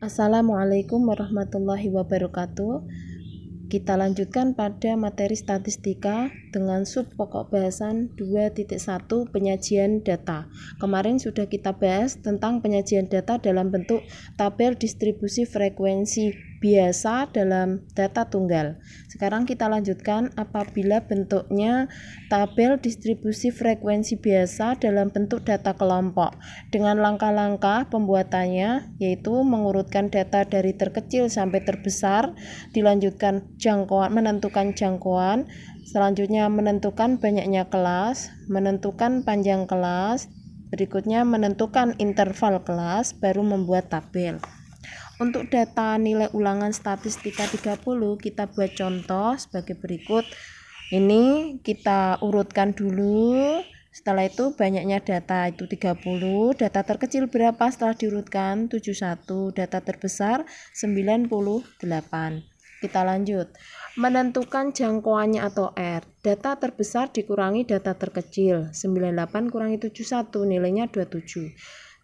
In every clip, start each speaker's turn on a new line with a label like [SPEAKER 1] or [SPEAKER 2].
[SPEAKER 1] Assalamualaikum warahmatullahi wabarakatuh. Kita lanjutkan pada materi statistika dengan sub pokok bahasan 2.1 penyajian data. Kemarin sudah kita bahas tentang penyajian data dalam bentuk tabel distribusi frekuensi biasa dalam data tunggal. Sekarang kita lanjutkan apabila bentuknya tabel distribusi frekuensi biasa dalam bentuk data kelompok. Dengan langkah-langkah pembuatannya yaitu mengurutkan data dari terkecil sampai terbesar, dilanjutkan menentukan jangkauan, selanjutnya menentukan banyaknya kelas, menentukan panjang kelas, berikutnya menentukan interval kelas, baru membuat tabel. Untuk data nilai ulangan statistika 30 kita buat contoh sebagai berikut. Ini kita urutkan dulu. Setelah itu banyaknya data itu 30, data terkecil berapa setelah diurutkan? 71, data terbesar 98. Kita lanjut. Menentukan jangkauannya atau R. Data terbesar dikurangi data terkecil. 98 kurangi 71, nilainya 27.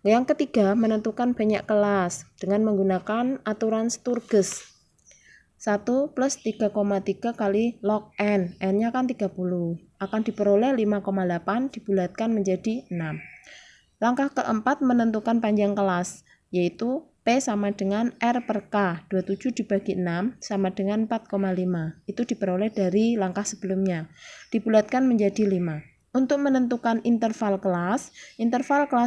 [SPEAKER 1] Yang ketiga, menentukan banyak kelas dengan menggunakan aturan Sturges. 1 plus 3,3 kali log N. N-nya kan 30. Akan diperoleh 5,8 dibulatkan menjadi 6. Langkah keempat, menentukan panjang kelas, yaitu P sama dengan R per K. 27 dibagi 6 sama dengan 4,5. Itu diperoleh dari langkah sebelumnya. Dibulatkan menjadi 5. Untuk menentukan interval kelas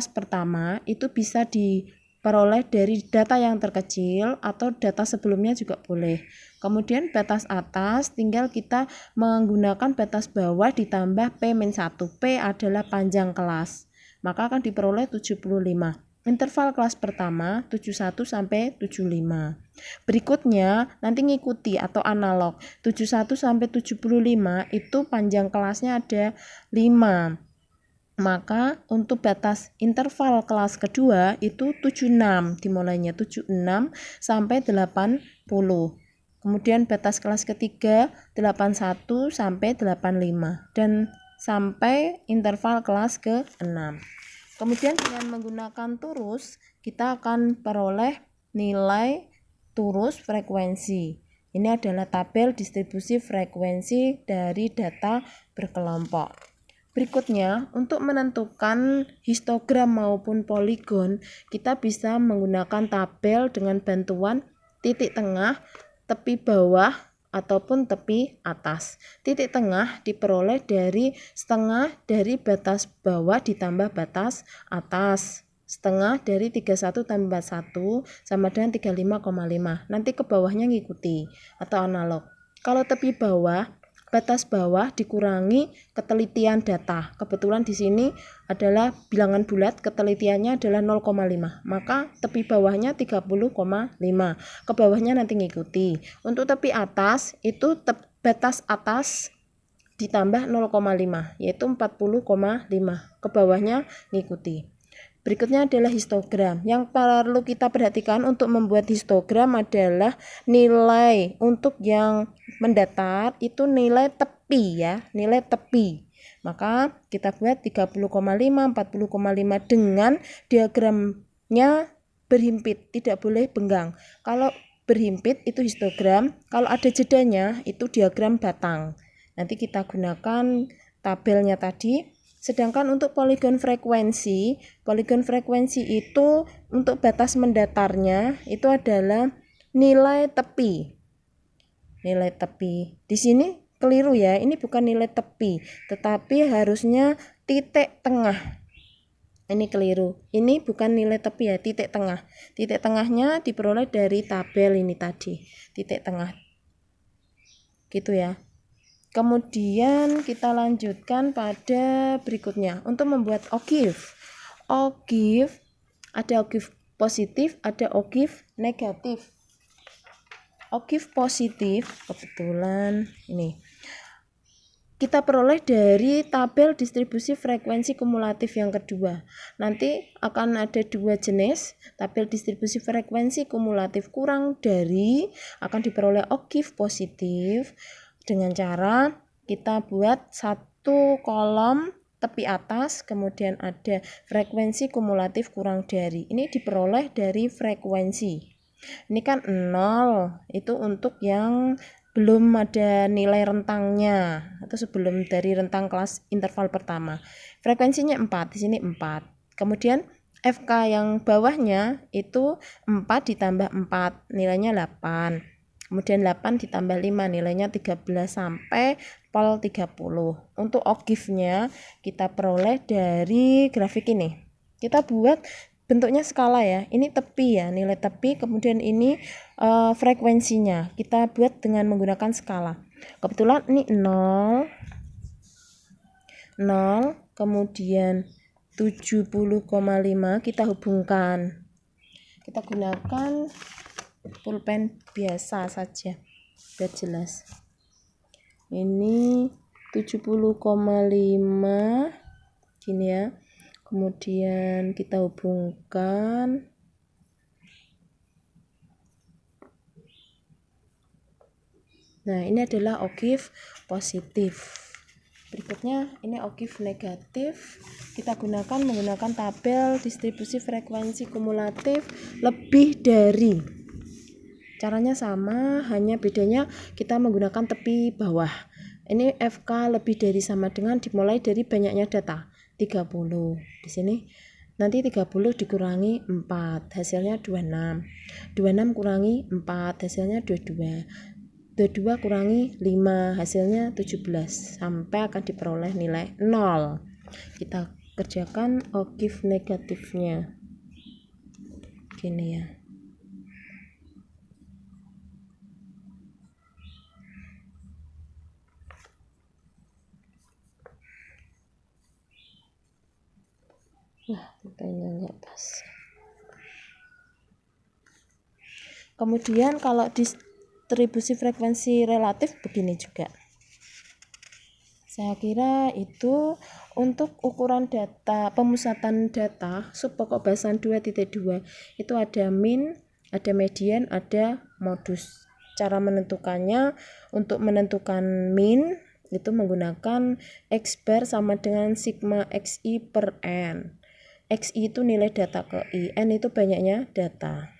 [SPEAKER 1] pertama itu bisa diperoleh dari data yang terkecil atau data sebelumnya juga boleh. Kemudian batas atas tinggal kita menggunakan batas bawah ditambah P-1. P adalah panjang kelas, maka akan diperoleh 75. Interval kelas pertama 71 sampai 75. Berikutnya nanti ngikuti atau analog. 71 sampai 75 itu panjang kelasnya ada 5. Maka untuk batas interval kelas kedua itu 76, dimulainya 76 sampai 80. Kemudian batas kelas ketiga 81 sampai 85 dan sampai interval kelas ke-6. Kemudian dengan menggunakan turus kita akan peroleh nilai turus frekuensi. Ini adalah tabel distribusi frekuensi dari data berkelompok. Berikutnya, untuk menentukan histogram maupun poligon, kita bisa menggunakan tabel dengan bantuan titik tengah, tepi bawah, ataupun tepi atas. Titik tengah diperoleh dari setengah dari batas bawah ditambah batas atas. Setengah dari 31 tambah 1 sama dengan 35,5. Nanti ke bawahnya ngikuti atau analog. Kalau tepi bawah, batas bawah dikurangi ketelitian data. Kebetulan di sini adalah bilangan bulat, ketelitiannya adalah 0,5. Maka tepi bawahnya 30,5. Ke bawahnya nanti ngikuti. Untuk tepi atas itu batas atas ditambah 0,5 yaitu 40,5. Ke bawahnya ngikuti. Berikutnya adalah histogram. Yang perlu kita perhatikan untuk membuat histogram adalah nilai untuk yang mendatar itu nilai tepi ya, nilai tepi. Maka kita buat 30,5, 40,5 dengan diagramnya berhimpit, tidak boleh benggang. Kalau berhimpit itu histogram, kalau ada jedanya itu diagram batang. Nanti kita gunakan tabelnya tadi. Sedangkan untuk poligon frekuensi itu untuk batas mendatarnya itu adalah nilai tepi. Nilai tepi. Di sini keliru ya, ini bukan nilai tepi, tetapi harusnya titik tengah. Ini keliru. Ini bukan nilai tepi ya, titik tengah. Titik tengahnya diperoleh dari tabel ini tadi. Titik tengah. Gitu ya. Kemudian kita lanjutkan pada berikutnya untuk membuat OGIF. OGIF ada OGIF positif, ada OGIF negatif. OGIF positif kebetulan ini kita peroleh dari tabel distribusi frekuensi kumulatif yang kedua. Nanti akan ada dua jenis tabel distribusi frekuensi kumulatif kurang dari akan diperoleh OGIF positif dengan cara kita buat satu kolom tepi atas, kemudian ada frekuensi kumulatif kurang dari. Ini diperoleh dari frekuensi. Ini kan 0, itu untuk yang belum ada nilai rentangnya atau sebelum dari rentang kelas interval pertama. Frekuensinya 4, di sini 4. Kemudian FK yang bawahnya itu 4 ditambah 4, nilainya 8. Kemudian 8 ditambah 5, nilainya 13 sampai pol 30. Untuk OGIF-nya kita peroleh dari grafik ini. Kita buat bentuknya skala ya. Ini tepi ya, nilai tepi, kemudian ini frekuensinya. Kita buat dengan menggunakan skala. Kebetulan ini 0, kemudian 70,5 kita hubungkan. Kita gunakan pulpen biasa saja biar jelas. Ini 70,5 gini ya. Kemudian kita hubungkan. Nah, ini adalah OGIF positif. Berikutnya ini OGIF negatif. Kita gunakan menggunakan tabel distribusi frekuensi kumulatif lebih dari. Caranya sama, hanya bedanya kita menggunakan tepi bawah. Ini FK lebih dari sama dengan dimulai dari banyaknya data 30. Di sini nanti 30 dikurangi 4, hasilnya 26. 26 kurangi 4, hasilnya 22. 22 kurangi 5, hasilnya 17, sampai akan diperoleh nilai 0. Kita kerjakan OGIF negatifnya. Gini ya. Wah, makanya nggak pas. Kemudian kalau distribusi frekuensi relatif begini juga. Saya kira itu untuk ukuran data, pemusatan data sub pokok bahasan 2.2 itu ada min, ada median, ada modus. Cara menentukannya, untuk menentukan min itu menggunakan X bar sama dengan sigma XI per N. XI itu nilai data ke I, N itu banyaknya data.